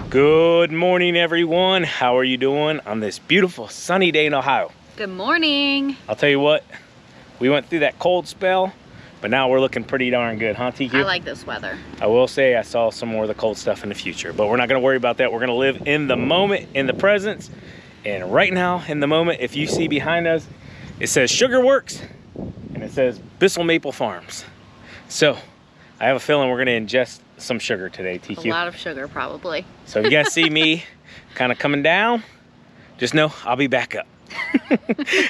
Good morning, everyone. How are you doing on this beautiful sunny day in Ohio? Good morning. I'll tell you what, we went through that cold spell, but now we're looking pretty darn good, huh, TQ? I like this weather. I will say I saw some more of the cold stuff in the future, but we're not gonna worry about that. We're gonna live in the moment, in the presence. And right now, in the moment, if you see behind us, it says Sugar Works, and it says Bissell Maple Farms. So I have a feeling we're gonna ingest some sugar today, TQ. A lot of sugar, probably. So if you guys see me kind of coming down, just know I'll be back up.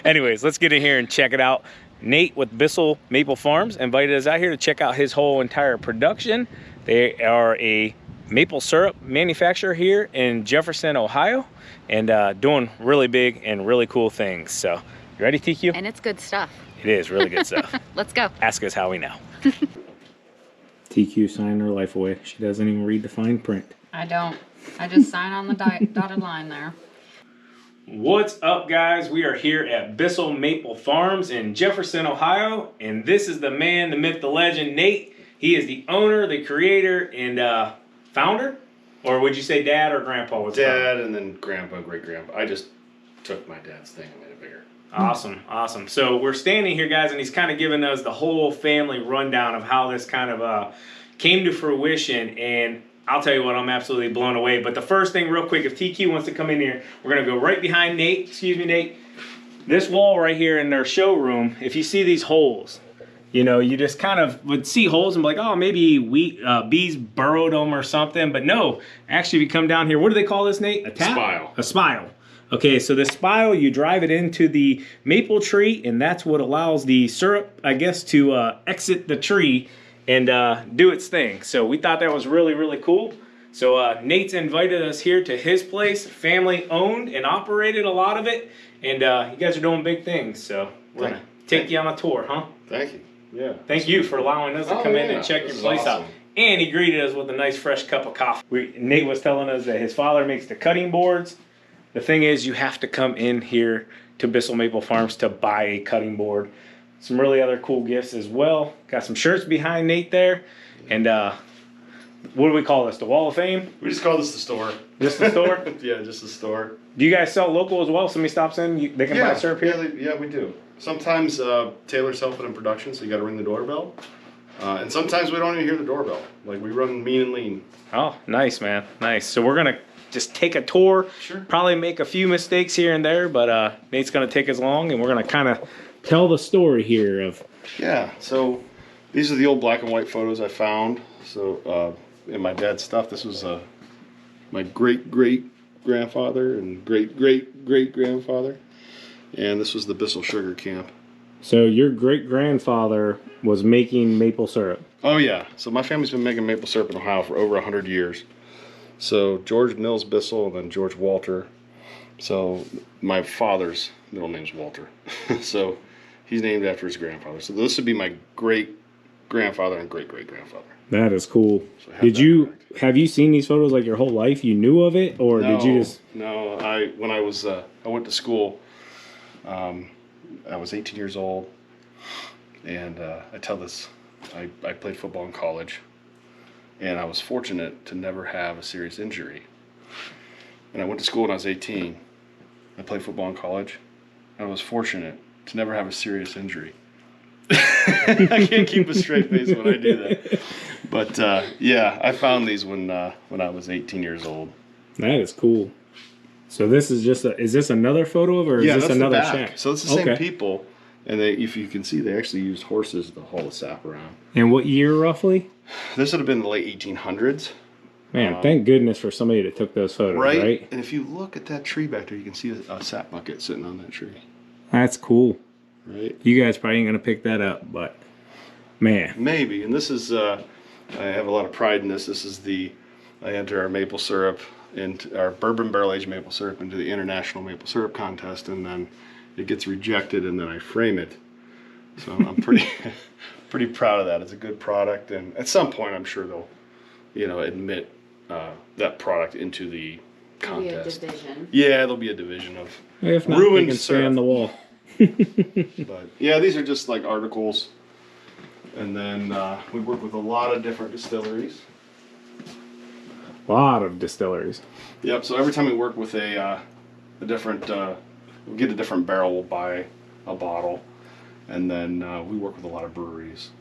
Anyways, let's get in here and check it out. Nate with Bissell Maple Farms invited us out here to check out his whole entire production. They are a maple syrup manufacturer here in Jefferson, Ohio, and doing really big and really cool things. So, you ready, TQ? And it's good stuff. It is really good stuff. Let's go. Ask us how we know. TQ signed her life away. She doesn't even read the fine print. I don't. I just sign on the dotted line there. What's up, guys? We are here at Bissell Maple Farms in Jefferson, Ohio, and this is the man, the myth, the legend, Nate. He is the owner, the creator, and founder? Or would you say dad or grandpa was Dad, and then grandpa, great-grandpa. I just took my dad's thing and made it bigger. Awesome, awesome. So we're standing here, guys, and he's kind of giving us the whole family rundown of how this kind of came to fruition. And I'll tell you what, I'm absolutely blown away. But the first thing, real quick, if TQ wants to come in here, we're going to go right behind Nate. Excuse me, Nate. This wall right here in their showroom, if you see these holes, you know, you just kind of would see holes and be like, oh, maybe bees burrowed them or something. But no, actually, if you come down here, what do they call this, Nate? A tap? Spile. A spile. Okay, so the spile, you drive it into the maple tree, and that's what allows the syrup, I guess, to exit the tree and do its thing. So we thought that was really, really cool. So Nate's invited us here to his place, family owned and operated, a lot of it. And you guys are doing big things. So we're going to take you on a tour, huh? Thank you. Yeah. Thank you for allowing us to come in and check your place out. And he greeted us with a nice fresh cup of coffee. Nate was telling us that his father makes the cutting boards. The thing is, you have to come in here to Bissell Maple Farms to buy a cutting board. Some really other cool gifts as well. Got some shirts behind Nate there. And what do we call this? The Wall of Fame? We just call this the store. Just the store? Yeah, just the store. Do you guys sell local as well? Somebody stops in, they can buy syrup here? Yeah, we do. Sometimes Taylor's helping in production, so you got to ring the doorbell. And sometimes we don't even hear the doorbell. Like, we run mean and lean. Oh, nice, man. Nice. So we're going to just take a tour. Sure. Probably make a few mistakes here and there, but Nate's going to take us along, and we're going to kind of tell the story here of... Yeah, so these are the old black and white photos I found. So in my dad's stuff, this was my great-great-grandfather and great-great-great-grandfather. And this was the Bissell Sugar Camp. So your great-grandfather was making maple syrup? Oh, yeah. So my family's been making maple syrup in Ohio for over 100 years. So George Mills Bissell and then George Walter. So my father's middle name's Walter. So he's named after his grandfather. So this would be my great-grandfather and great-great-grandfather. That is cool. So have you seen these photos like your whole life? You knew of it, or did you just... No, when I went to school, I was 18 years old, and I tell this, I played football in college, and I was fortunate to never have a serious injury. And I went to school when I was 18. I played football in college. I was fortunate to never have a serious injury. I can't keep a straight face when I do that. But yeah, I found these when I was 18 years old. That is cool. So this is just is this another photo of, or is this another shack? So it's the same people, and if you can see, they actually used horses to haul the sap around. And what year roughly? This would have been the late 1800s. Man, thank goodness for somebody that took those photos, right? And if you look at that tree back there, you can see a sap bucket sitting on that tree. That's cool. Right. You guys probably ain't gonna pick that up, but man. Maybe. And this is I have a lot of pride in this. This is I enter our maple syrup and our bourbon barrel aged maple syrup into the International Maple Syrup Contest, and then it gets rejected, and then I frame it. So I'm pretty proud of that. It's a good product, and at some point I'm sure they'll, admit that product into the Maybe a contest. division. Yeah, there'll be a division of If not, ruined we can stay syrup. on the wall. But yeah, these are just like articles. And then we work with a lot of different distilleries. A lot of distilleries. Yep, so every time we work with a different, we get a different barrel, we'll buy a bottle. And then we work with a lot of breweries.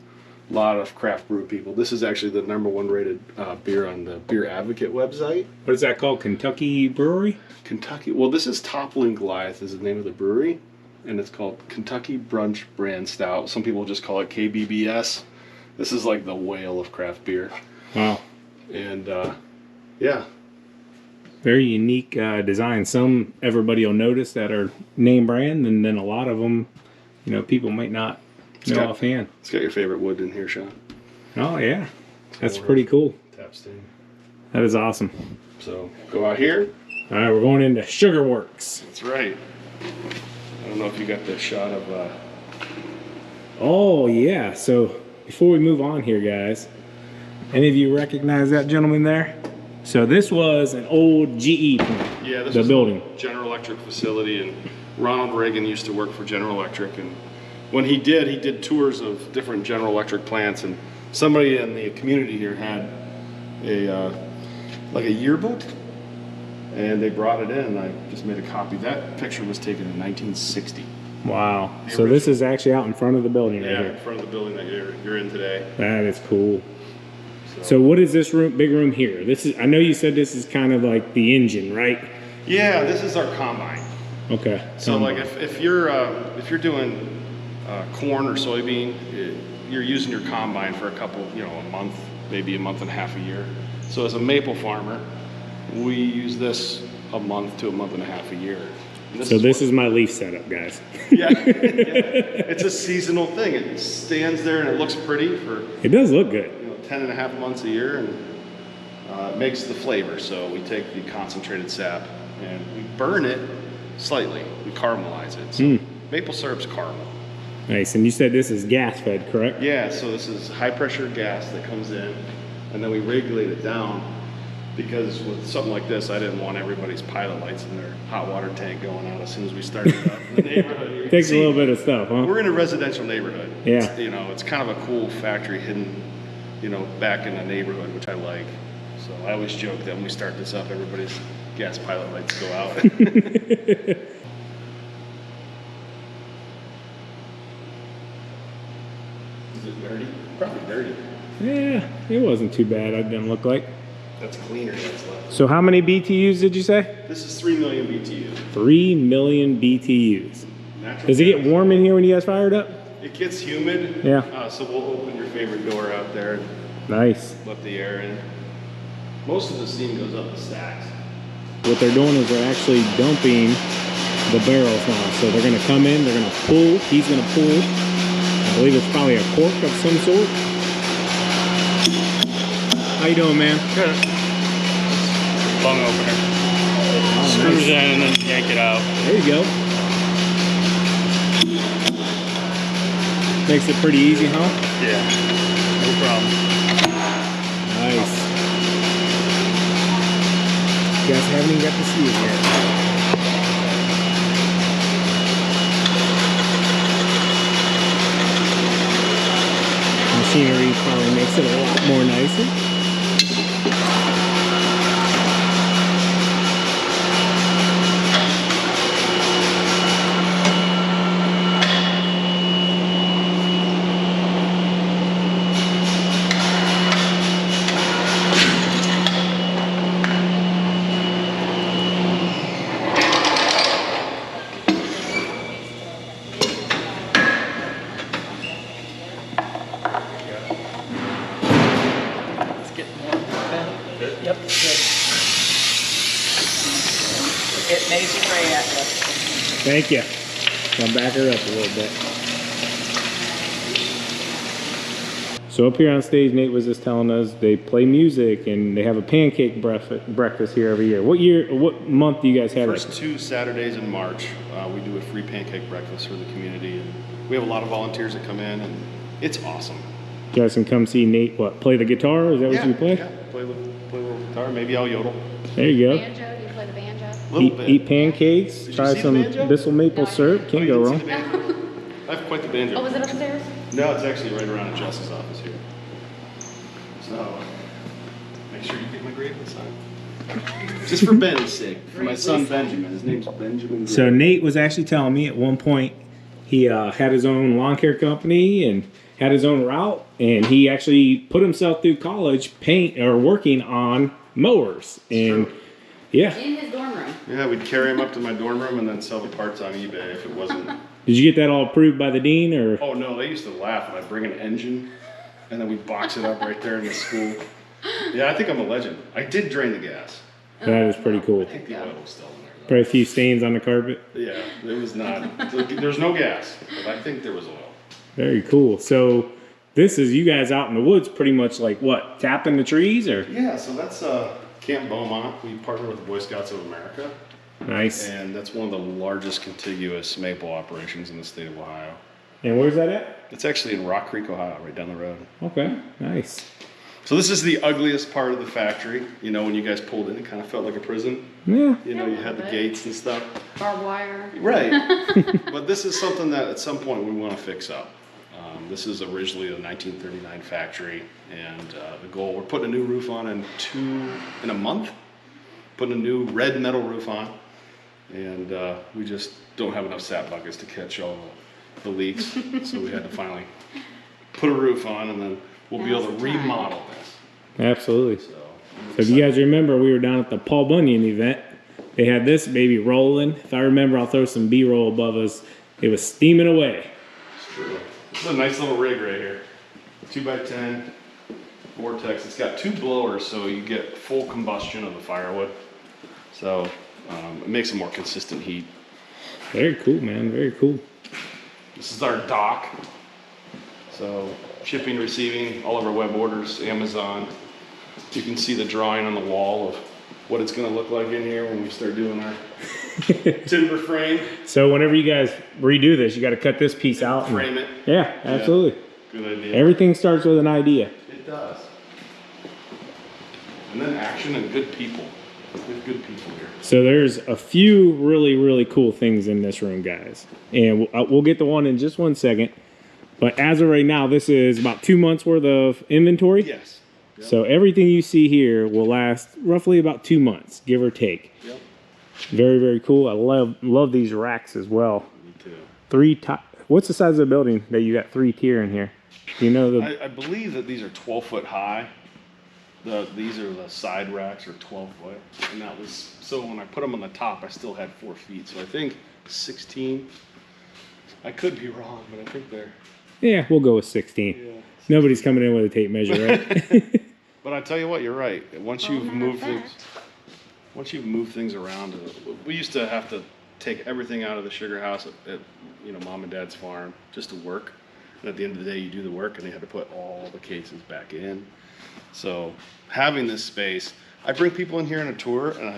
A lot of craft brew people. This is actually the #1 rated beer on the Beer Advocate website. What is that called? Kentucky Brewery? Kentucky, well, this is Toppling Goliath is the name of the brewery. And it's called Kentucky Brunch Brand Stout. Some people just call it KBBS. This is like the whale of craft beer. Wow. And yeah. Very unique design. Some everybody will notice that are name brand, and then a lot of them, you know, people might not know offhand. It's got your favorite wood in here, Sean. Oh yeah, that's pretty cool. Tap stain. That is awesome. So go out here. All right, we're going into Sugar Works. That's right. I don't know if you got the shot of. Oh yeah. So before we move on here, guys, any of you recognize that gentleman there? So this was an old GE plant. Yeah, this the was building. a General Electric facility, and Ronald Reagan used to work for General Electric, and when he did tours of different General Electric plants, and somebody in the community here had a like a yearbook, and they brought it in, and I just made a copy. That picture was taken in 1960. Wow. So this is actually out in front of the building right Yeah, here. in front of the building that you're in today. That is cool. So what is this room, big room here? This is, I know you said this is kind of like the engine, right? Yeah, this is our combine. Okay. So like if you're doing corn or soybean, you're using your combine for a couple, you know, a month, maybe a month and a half a year. So as a maple farmer, we use this a month to a month and a half a year. So this is my leaf setup, guys. Yeah, it's a seasonal thing. It stands there and it looks pretty for It does look good. 10 and a half months a year, and it makes the flavor. So we take the concentrated sap and we burn it slightly. We caramelize it. So maple syrup's caramel. Nice. And you said this is gas fed, correct? Yeah, so this is high pressure gas that comes in, and then we regulate it down, because with something like this, I didn't want everybody's pilot lights in their hot water tank going out as soon as we started up in the neighborhood. Takes a little bit of stuff, huh? We're in a residential neighborhood. Yeah. It's, you know, it's kind of a cool factory hidden, you know, back in the neighborhood, which I like. So I always joke that when we start this up, everybody's gas pilot lights go out. Is it dirty? Probably dirty. Yeah, it wasn't too bad. It didn't look like. That's cleaner. That's left. So how many BTUs did you say? This is 3 million BTU. 3 million BTUs. Natural Does it get gas. warm in here when you guys fire it up? It gets humid. Yeah. So we'll open your favorite door out there and Nice. let the air in. Most of the steam goes up the stacks. What they're doing is they're actually dumping the barrels now. So they're going to come in, they're going to pull, he's going to pull. I believe it's probably a cork of some sort. How you doing, man? Good. Bung opener. Oh, Screws nice. in and then yank it out. There you go. Makes it pretty easy, huh? Yeah. No problem. Nice. You guys haven't even got to see it yet. Machinery probably makes it a lot more nicer. It's getting warm. Okay. Yep. Good. It may spray at you. Thank you. I'll back her up a little bit. So up here on stage, Nate was just telling us they play music and they have a pancake breakfast here every year. What month do you guys have First it? 2 Saturdays in March, we do a free pancake breakfast for the community. And we have a lot of volunteers that come in, and it's awesome. You guys can come see Nate, play the guitar? Is that what you play? Yeah, play a little guitar. Maybe I'll yodel. There you go. Banjo, do you play the Little bit. Eat pancakes, Did you try see the some banjo? Bissell maple No, I syrup. Oh, Can't you go didn't wrong. see the banjo? I have quite the banjo. Oh, was it upstairs? No, it's actually right around in Jess's office here. So, make sure you get my grade this time. Just for Ben's sake, for my son Benjamin. His name's Benjamin. So Nate was actually telling me at one point he had his own lawn care company and had his own route, and he actually put himself through college working on mowers. And true. yeah, In his dorm room. Yeah, we'd carry him up to my dorm room and then sell the parts on eBay if it wasn't. did you get that all approved by the dean or? Oh no, they used to laugh when I'd bring an engine and then we'd box it up right there in the school. Yeah, I think I'm a legend. I did drain the gas. That is pretty cool. I think the oil was still in there. Probably a few stains on the carpet. Yeah, it was not. There's no gas, but I think there was oil. Very cool. So this is you guys out in the woods, pretty much like what, tapping the trees or? Yeah, so that's Camp Beaumont. We partner with the Boy Scouts of America, Nice. and that's one of the largest contiguous maple operations in the state of Ohio. And where's that at? It's actually in Rock Creek, Ohio, right down the road. Okay, nice. So this is the ugliest part of the factory. You know, when you guys pulled in, it kind of felt like a prison. Yeah. You know, you had the gates and stuff. Barbed wire. Right. But this is something that at some point we want to fix up. This is originally a 1939 factory, and the goal, we're putting a new roof on in a month, putting a new red metal roof on, and we just don't have enough sap buckets to catch all the leaks, so we had to finally put a roof on, and then we'll be able to remodel this. Absolutely. So, So if you guys remember, we were down at the Paul Bunyan event. They had this baby rolling. If I remember, I'll throw some B-roll above us. It was steaming away. it's true. This is a nice little rig right here. 2x10 Vortex. It's got two blowers, so you get full combustion of the firewood. So it makes a more consistent heat. Very cool, man. Very cool. This is our dock. So shipping, receiving, all of our web orders, Amazon. You can see the drawing on the wall of what it's going to look like in here when we start doing our timber frame. So whenever you guys redo this, you got to cut this piece out. And, Frame it. yeah, absolutely. Good idea. Everything starts with an idea. It does. And then action and good people. We have good people here. So there's a few really, really cool things in this room, guys. And we'll get to one in just one second. But as of right now, this is about 2 months worth of inventory. Yes. Yep. So everything you see here will last roughly about 2 months, give or take. Yep. Very, very cool. I love these racks as well. Me too. What's the size of the building that you got 3 tier in here? Do you know the? I believe that these are 12 foot high. These are the side racks are 12 foot. And that was, so when I put them on the top, I still had 4 feet. So I think 16. I could be wrong, but I think they're. Yeah, we'll go with 16. Yeah. Nobody's coming in with a tape measure, right? But I tell you what, you're right. Once you've moved things around, we used to have to take everything out of the sugar house at mom and dad's farm just to work. And at the end of the day, you do the work, and they had to put all the cases back in. So having this space, I bring people in here on a tour, and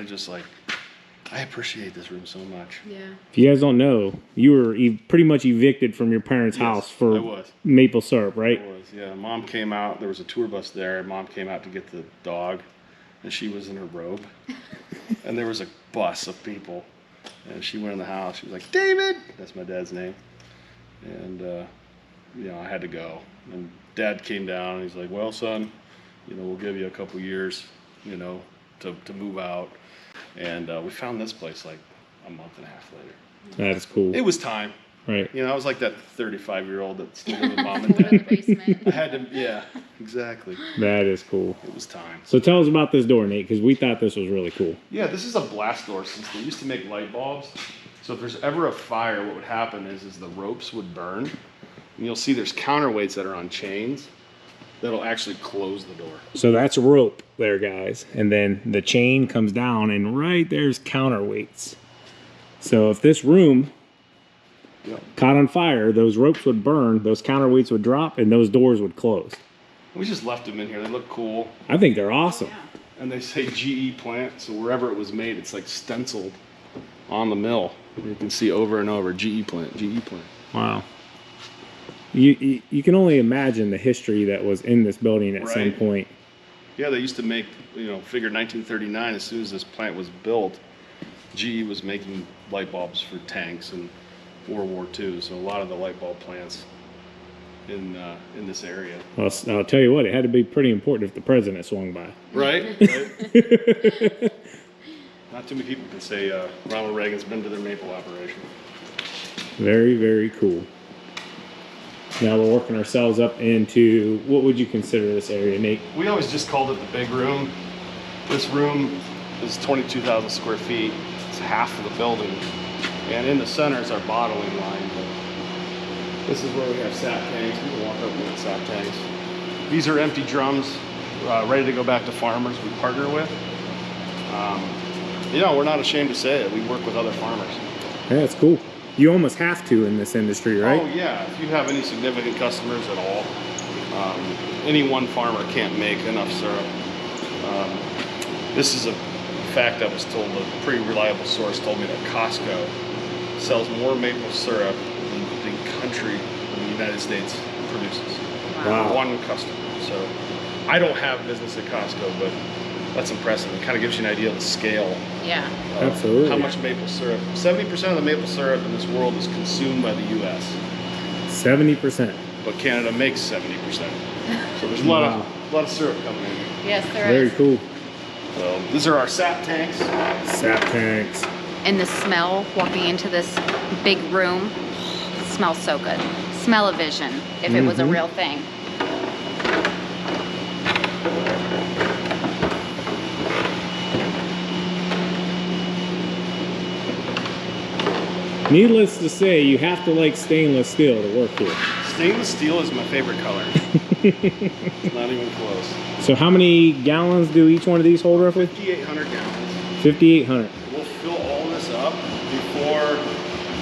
I appreciate this room so much. Yeah. If you guys don't know, you were pretty much evicted from your parents' Yes, house I for was. maple syrup, right? It was, yeah. Mom came out. There was a tour bus there. Mom came out to get the dog, and she was in her robe. And there was a bus of people, and she went in the house. She was like, "David," that's my dad's name. And I had to go. And Dad came down. And he's like, "Well, son, we'll give you a couple years, to move out." And we found this place like a month and a half later. That is cool. It was time. Right. I was like that 35-year-old that stayed with mom and dad. Basement. I had to, yeah, exactly. That is cool. It was time. So tell us about this door, Nate, because we thought this was really cool. Yeah, this is a blast door system. They used to make light bulbs. So if there's ever a fire, what would happen is the ropes would burn. And you'll see there's counterweights that are on chains that'll actually close the door. So that's rope there, guys. And then the chain comes down, and right there's counterweights. So if this room caught on fire, those ropes would burn, those counterweights would drop, and those doors would close. We just left them in here. They look cool. I think they're awesome. And they say GE plant, so wherever it was made, it's like stenciled on the mill. You can see over and over, GE plant, GE plant. Wow. You can only imagine the history that was in this building at some Right. point. Yeah, they used to make, figure 1939, as soon as this plant was built, GE was making light bulbs for tanks in World War II, so a lot of the light bulb plants in this area. Well, I'll tell you what, it had to be pretty important if the president swung by. Right? Not too many people can say Ronald Reagan's been to their maple operation. Very, very cool. Now we're working ourselves up into, what would you consider this area, Nate? We always just called it the big room. This room is 22,000 square feet. It's half of the building. And in the center is our bottling line. This is where we have sap tanks. You can walk over with sap tanks. These are empty drums, ready to go back to farmers we partner with. You know, we're not ashamed to say it. We work with other farmers. Yeah, that's cool. You almost have to in this industry, right? Oh yeah, if you have any significant customers at all, any one farmer can't make enough syrup. This is a fact I was told, a pretty reliable source told me that Costco sells more maple syrup than the country in the United States produces. Wow. One customer. So I don't have business at Costco, but that's impressive. It kind of gives you an idea of the scale. Yeah. Of Absolutely. how much maple syrup. 70% of the maple syrup in this world is consumed by the U.S. 70%. But Canada makes 70%. So there's a lot of syrup coming in. Yes, there Very is. cool. So these are our sap tanks. Sap tanks. And the smell walking into this big room smells so good. Smell-o-vision, if it was a real thing. Needless to say, you have to like stainless steel to work here. Stainless steel is my favorite color. It's not even close. So how many gallons do each one of these hold roughly? 5,800 gallons. 5,800. We'll fill all this up before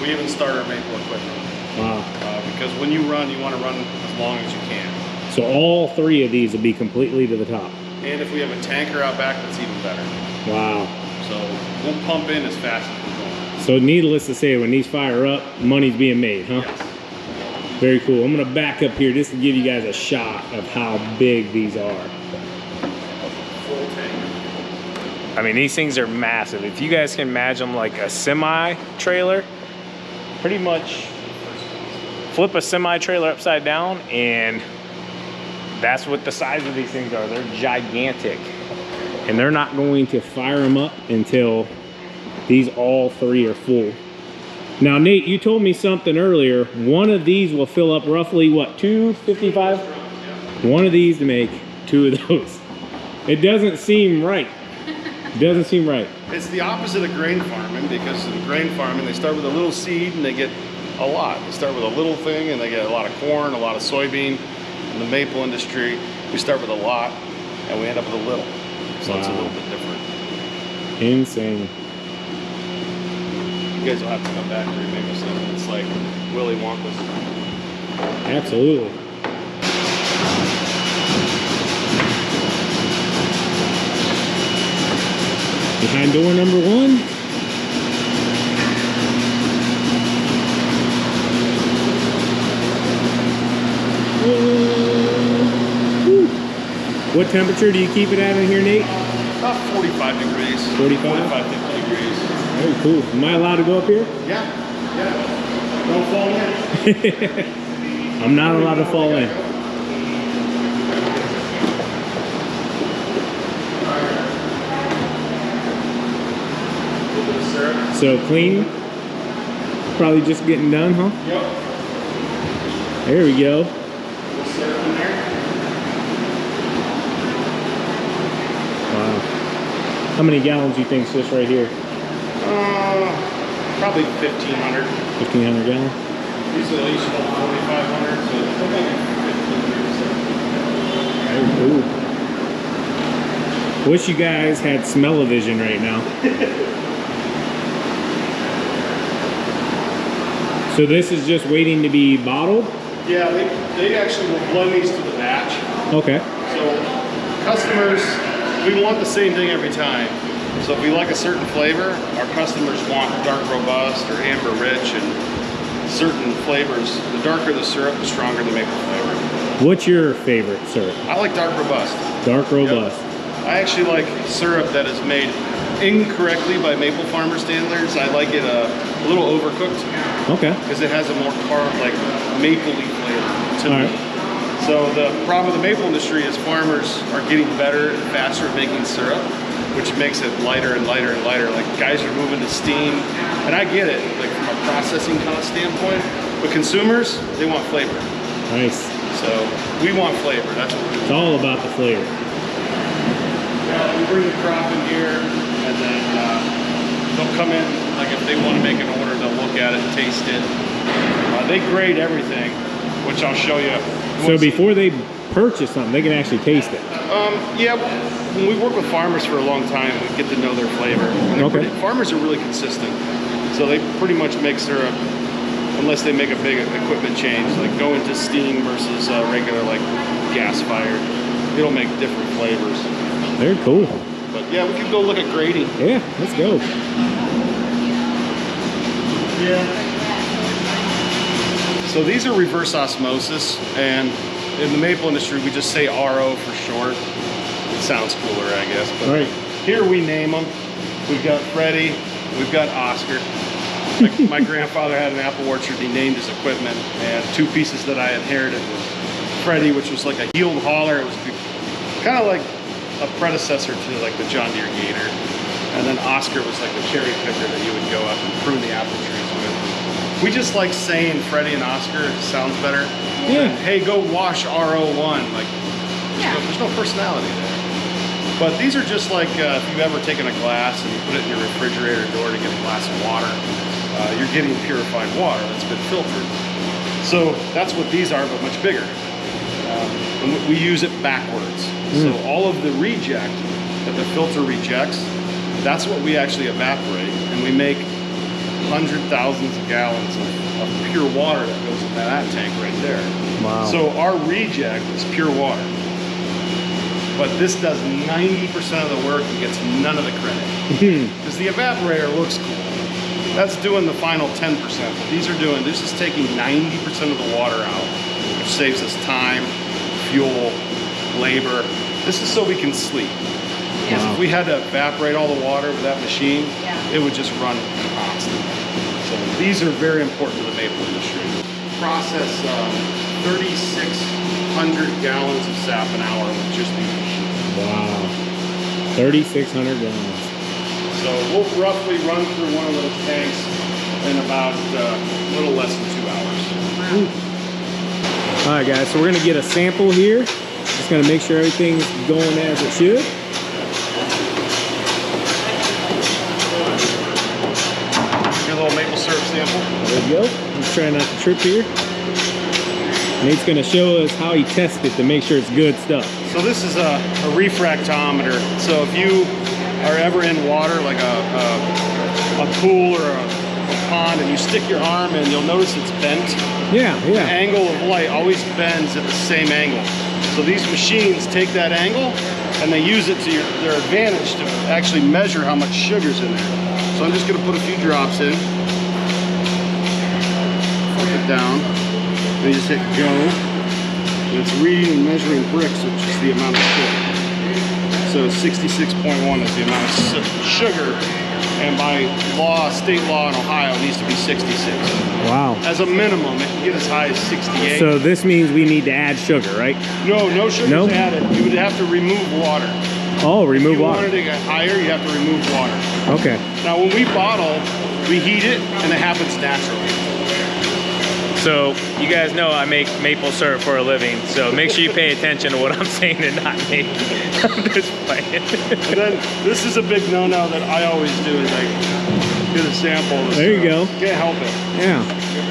we even start our maple equipment. Wow. Because when you run, you want to run as long as you can. So all three of these will be completely to the top. And if we have a tanker out back, that's even better. Wow. So we'll pump in as fast as we can. So needless to say, when these fire up, money's being made, huh? Yes. Very cool. I'm gonna back up here just to give you guys a shot of how big these are. Full tank. I mean, these things are massive. If you guys can imagine like a semi trailer, pretty much flip a semi trailer upside down, and that's what the size of these things are. They're gigantic, and they're not going to fire them up until these all three are full. Now, Nate, you told me something earlier. One of these will fill up roughly what, 255? One of these to make 2 of those. It doesn't seem right. It doesn't seem right. It's the opposite of grain farming, because in grain farming, they start with a little seed and they get a lot. They start with a little thing and they get a lot of corn, a lot of soybean. In the maple industry, we start with a lot and we end up with a little. So it's a little bit different. Insane. You guys will have to come back and remake us something. It's like Willy Wonka's. Absolutely. Behind door number 1. Woo. What temperature do you keep it at in here, Nate? About 45 degrees. 45? 50 degrees. Very cool. Am I allowed to go up here? Yeah, yeah. Don't fall in. I'm not allowed to fall in. So clean. Probably just getting done, huh? Yep. There we go. Wow. How many gallons do you think is this right here? Probably 1,500. 1,500 gallons? These are at least 4,500, so maybe 1,500. Very cool. Wish you guys had smell-o-vision right now. So this is just waiting to be bottled? Yeah, they actually will blend these to the batch. Okay. So customers, we want the same thing every time. So if we like a certain flavor, our customers want dark robust or amber rich and certain flavors. The darker the syrup, the stronger the maple flavor. What's your favorite syrup? I like dark robust. Dark robust. Yep. I actually like syrup that is made incorrectly by maple farmer standards. I like it a little overcooked. Okay. Because it has a more like mapley flavor to All me. right. So the problem with the maple industry is farmers are getting better and faster at making syrup, which makes it lighter and lighter and lighter. Like guys are moving to steam, and I get it, like from a processing cost standpoint. But consumers, they want flavor. Nice. So we want flavor. That's what we want. It's all about the flavor. Yeah, we bring the crop in here, and then they'll come in. Like if they want to make an order, they'll look at it, taste it. They grade everything, which I'll show you. So before they purchase something, they can actually taste it. Yeah, when we work with farmers for a long time, we get to know their flavor. And Okay. Farmers are really consistent, so they pretty much make syrup unless they make a big equipment change, like go into steam versus regular like gas fired. It'll make different flavors. Very cool. But yeah, we could go look at grading. Yeah, let's go. Yeah. So these are reverse osmosis, and in the maple industry, we just say RO for short. It sounds cooler, I guess. But Right. here we name them. We've got Freddie, we've got Oscar. My grandfather had an apple orchard. He named his equipment, and two pieces that I inherited was Freddie, which was like a heeled hauler. It was kind of like a predecessor to like the John Deere Gator. And then Oscar was like the cherry picker that you would go up and prune the apple trees with. We just like saying Freddie and Oscar. It sounds better. Yeah. And, hey, go wash RO1. Like, there's no personality there. But these are just like if you've ever taken a glass and you put it in your refrigerator door to get a glass of water, you're getting purified water that's been filtered. So that's what these are, but much bigger. And we use it backwards. So all of the reject that the filter rejects, that's what we actually evaporate, and we make thousands of gallons of pure water that goes into that tank right there. Wow. So our reject is pure water. But this does 90% of the work and gets none of the credit. Because the evaporator looks cool. That's doing the final 10%. But this is taking 90% of the water out, which saves us time, fuel, labor. This is so we can sleep. Because if we had to evaporate all the water with that machine, it would just run constantly. So these are very important to the maple industry. Process 3,600 gallons of sap an hour with just these machines. Wow. 3,600 gallons. So we'll roughly run through one of those tanks in about a little less than 2 hours. All right, guys, so we're gonna get a sample here. Just gonna make sure everything's going as it should. Your little maple syrup sample. There we go. Let's try not to trip here. Nate's gonna show us how he tests it to make sure it's good stuff. So this is a refractometer. So if you are ever in water, like a pool or a pond, and you stick your arm in, you'll notice it's bent. Yeah, The yeah. angle of light always bends at the same angle. So these machines take that angle and they use it to their advantage to actually measure how much sugar's in there. So I'm just gonna put a few drops in. Flip it down. Then you just hit go. And it's reading and measuring bricks, which is the amount of sugar. So 66.1 is the amount of sugar. And by law, state law in Ohio, it needs to be 66. Wow. As a minimum, it can get as high as 68. So this means we need to add sugar, right? No sugar's No? added. You would have to remove water. Oh, remove If you water. wanted to get higher, you have to remove water. Okay. Now, when we bottle, we heat it, and it happens naturally. So you guys know I make maple syrup for a living, so make sure you pay attention to what I'm saying and not me. I'm just playing. And then this is a big no-no that I always do is like get a sample. Of There you syrup. go. Can't help it. Yeah.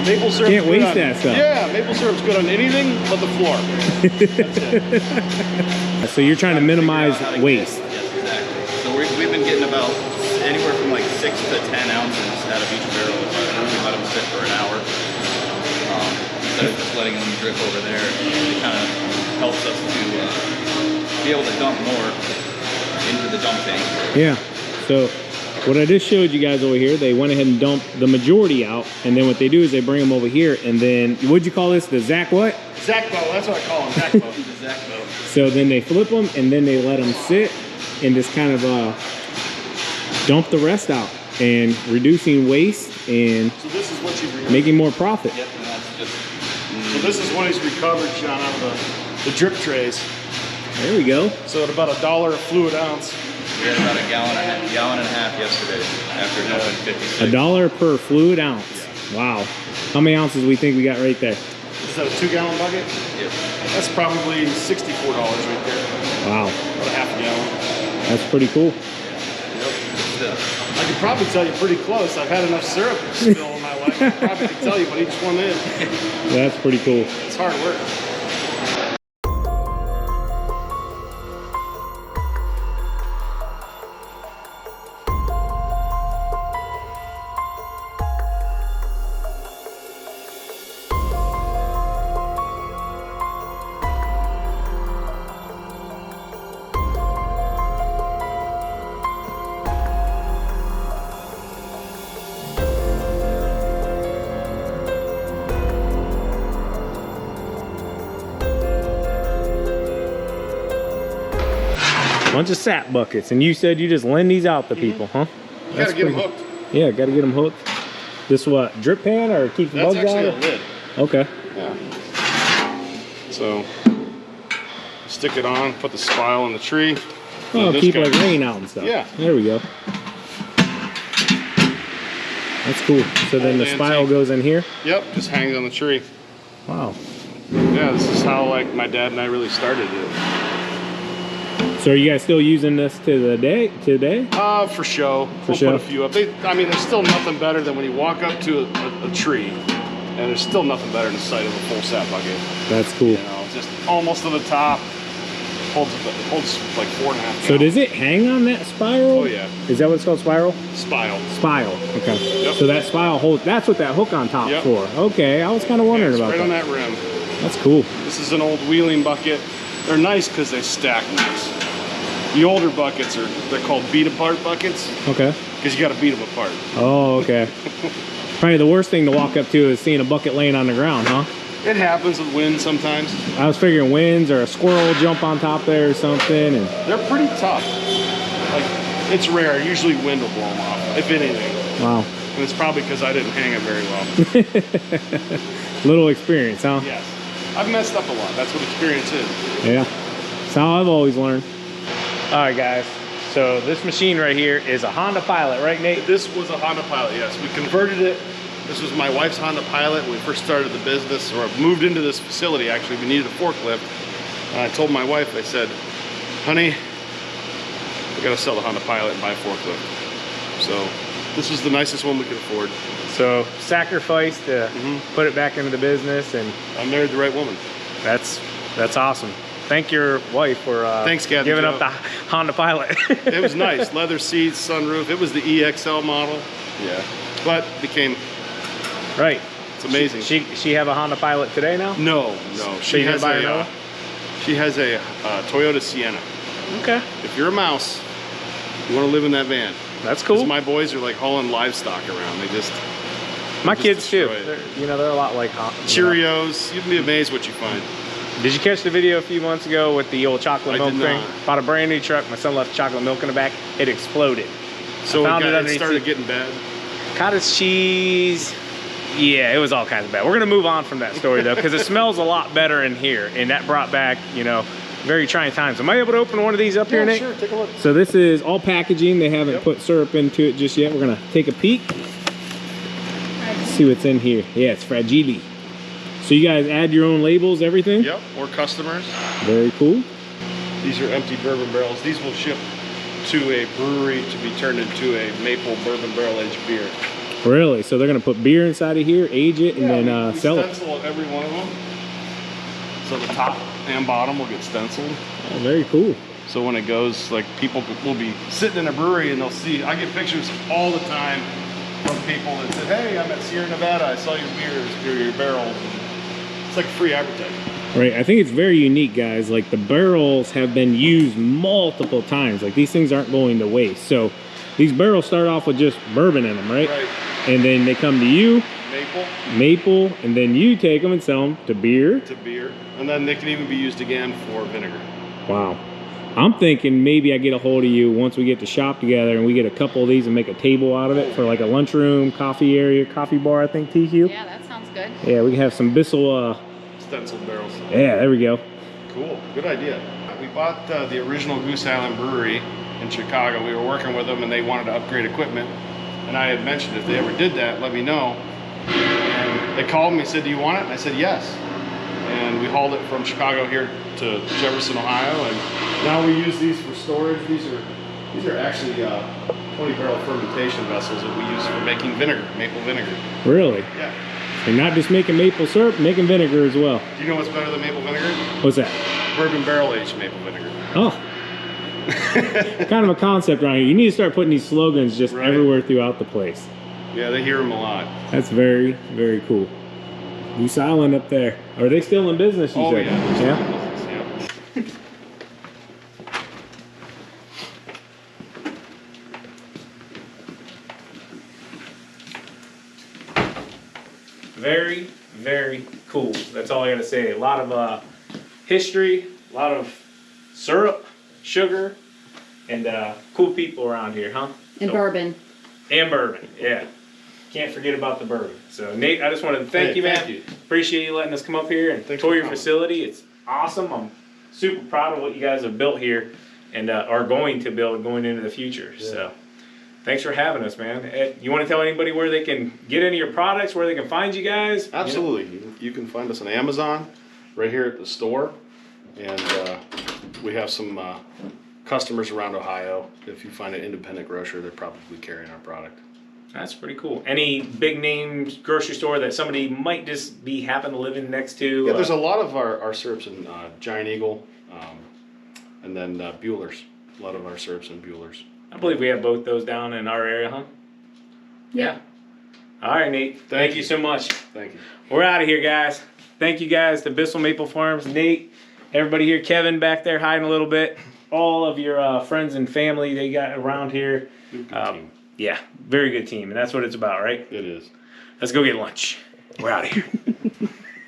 Maple syrup. Can't waste that stuff. Yeah, maple syrup's good on anything but the floor. That's it. So you're trying to minimize waste. Yes, exactly. So we've been getting about anywhere from like 6 to 10 ounces out of each barrel. We let them sit for an hour. Instead of just letting them drip over there, it kind of helps us to be able to dump more into the dump tank. Yeah. So what I just showed you guys over here, they went ahead and dumped the majority out, and then what they do is they bring them over here, and then what'd you call this? The Zach what? Zach boat, that's what I call them, Zach boat. The Zach boat. So then they flip them, and then they let them sit, and just kind of dump the rest out and reducing waste and So this is what you've making more profit. Yep, and that's just. So this is what he's recovered, John, out of the drip trays. There we go. So at about $1 a fluid ounce. We had about a gallon and a half yesterday after dumping 56. $1 per fluid ounce. Wow. How many ounces we think we got right there? Is that a 2-gallon bucket? Yep. That's probably $64 right there. Wow. About a half a gallon. That's pretty cool. I could probably tell you pretty close. I've had enough syrup spill in my life. I probably could tell you what each one is. That's pretty cool. It's hard work. Bunch of sap buckets, and you said you just lend these out to people, huh? You gotta get them hooked. Yeah, gotta get them hooked. This what, drip pan or keep the That's bugs out? actually a lid. Okay. Yeah. So stick it on, put the spile in the tree. Oh, This keep guy- like rain out and stuff. Yeah. There we go. That's cool. So then the Old spile antique. goes in here. Yep, just hangs on the tree. Wow. Yeah, this is how like my dad and I really started it. So are you guys still using this to the day today? For show. We'll show. put a few up. I mean, there's still nothing better than when you walk up to a tree, and there's still nothing better than the sight of a full sap bucket. That's cool. You know, just almost to the top. Holds like 4.5 So gallons. does it hang on that spiral? Oh yeah. Is that what it's called, spiral? Spile. Spile. Okay. Yep. So that spile holds. That's what that hook on top Yep. for. Okay, I was kind of wondering It's about right on that. that rim. That's cool. This is an old wheeling bucket. They're nice because they stack nice. The older buckets they're called beat apart buckets Okay. because you got to beat them apart. Oh, okay. Probably the worst thing to walk up to is seeing a bucket laying on the ground, huh? It happens with wind sometimes. I was figuring winds or a squirrel jump on top there or something, and They're pretty tough. Like, it's rare. Usually wind will blow them off, if anything. wow. And it's probably because I didn't hang it very well. Little experience, huh? Yes. I've messed up a lot. That's what experience is. Yeah. That's how I've always learned. All right, guys. So this machine right here is a Honda Pilot, right, Nate? This was a Honda Pilot, yes. We converted it. This was my wife's Honda Pilot when we first started the business, or moved into this facility, actually. We needed a forklift. And I told my wife, I said, honey, we gotta sell the Honda Pilot and buy a forklift. So this is the nicest one we could afford. So sacrifice to put it back into the business, and I married the right woman. that's awesome. Thank your wife for Thanks, Kathy giving Jo. up the Honda Pilot. It was nice. Leather seats, sunroof. It was the EXL model. Yeah. But became, Right. it's amazing. She have a Honda Pilot today now? No. So She you gonna has buy her a another? she has a Toyota Sienna. Okay. If you're a mouse, you want to live in that van. That's 'Cause cool. my boys are like hauling livestock around. They just My just kids too. destroy it. They're a lot like Cheerios. You'd be amazed what you find. Did you catch the video a few months ago with the old chocolate I milk did thing? not. Bought a brand new truck. My son left chocolate milk in the back. It exploded. So found it it underneath started the- getting bad. Cottage cheese. Yeah, it was all kinds of bad. We're gonna move on from that story though, because it smells a lot better in here, and that brought back, very trying times. Am I able to open one of these up here, Nate? Sure. Take a look. So this is all packaging. They haven't Yep. put syrup into it just yet. We're gonna take a peek. See what's in here. Yeah, it's fragile. So you guys add your own labels, everything? Yep. Or customers. Very cool. These are empty bourbon barrels. These will ship to a brewery to be turned into a maple bourbon barrel aged beer. Really? So they're gonna put beer inside of here, age it, and then we sell it. stencil every one of them. So the top and bottom will get stenciled. Oh, very cool. So when it goes, like people will be sitting in a brewery and they'll see, I get pictures all the time from people that said, hey, I'm at Sierra Nevada, I saw your beers, your barrels. And it's like free advertising. Right, I think it's very unique, guys. Like the barrels have been used multiple times. Like these things aren't going to waste. So these barrels start off with just bourbon in them, right? Right. And then they come to you, Maple and then you take them and sell them to beer. to beer. And then they can even be used again for vinegar. Wow. I'm thinking maybe I get a hold of you once we get to shop together and we get a couple of these and make a table out of it for like a lunchroom, coffee area, coffee bar, I think, TQ. Yeah, that sounds good. Yeah, we can have some Bissell, Stenciled barrels. yeah, there we go. Cool, good idea. We bought the original Goose Island Brewery in Chicago. We were working with them and they wanted to upgrade equipment. And I had mentioned if they ever did that, let me know. And they called me and said, do you want it? And I said, yes. And we hauled it from Chicago here to Jefferson, Ohio. And now we use these for storage. These are actually 20-barrel fermentation vessels that we use for making vinegar, maple vinegar. Really? Yeah. You're not just making maple syrup, making vinegar as well. Do you know what's better than maple vinegar? What's that? Bourbon barrel-aged maple vinegar. Oh. Kind of a concept around here. You need to start putting these slogans just Right. everywhere throughout the place. Yeah, they hear them a lot. That's very, very cool. Goose Island up there. Are they still in business, you Oh, said? yeah. Yeah? Yeah. Very, very cool. That's all I gotta say. A lot of history, a lot of syrup, sugar, and cool people around here, huh? And So- bourbon. And bourbon, yeah. Can't forget about the bourbon. So Nate, I just wanted to thank Hey, you, man. thank you. Appreciate you letting us come up here and Thanks tour for your coming. facility. It's awesome. I'm super proud of what you guys have built here and are going to build going into the future. So thanks for having us, man. You want to tell anybody where they can get any of your products, where they can find you guys? Absolutely. You can find us on Amazon, right here at the store. And we have some customers around Ohio. If you find an independent grocer, they're probably carrying our product. That's pretty cool. Any big name grocery store that somebody might just be happen to live in next to? Yeah, there's a lot of our syrups in Giant Eagle, and then Bueller's. A lot of our syrups in Bueller's. I believe we have both those down in our area, huh? Yeah. All right, Nate. Thank you so much. Thank you. We're out of here, guys. Thank you guys to Bissell Maple Farms, Nate, everybody here, Kevin back there hiding a little bit, all of your friends and family they got around here. Good team. Yeah, very good team, and that's what it's about, right? It is. Let's go get lunch. We're out of here.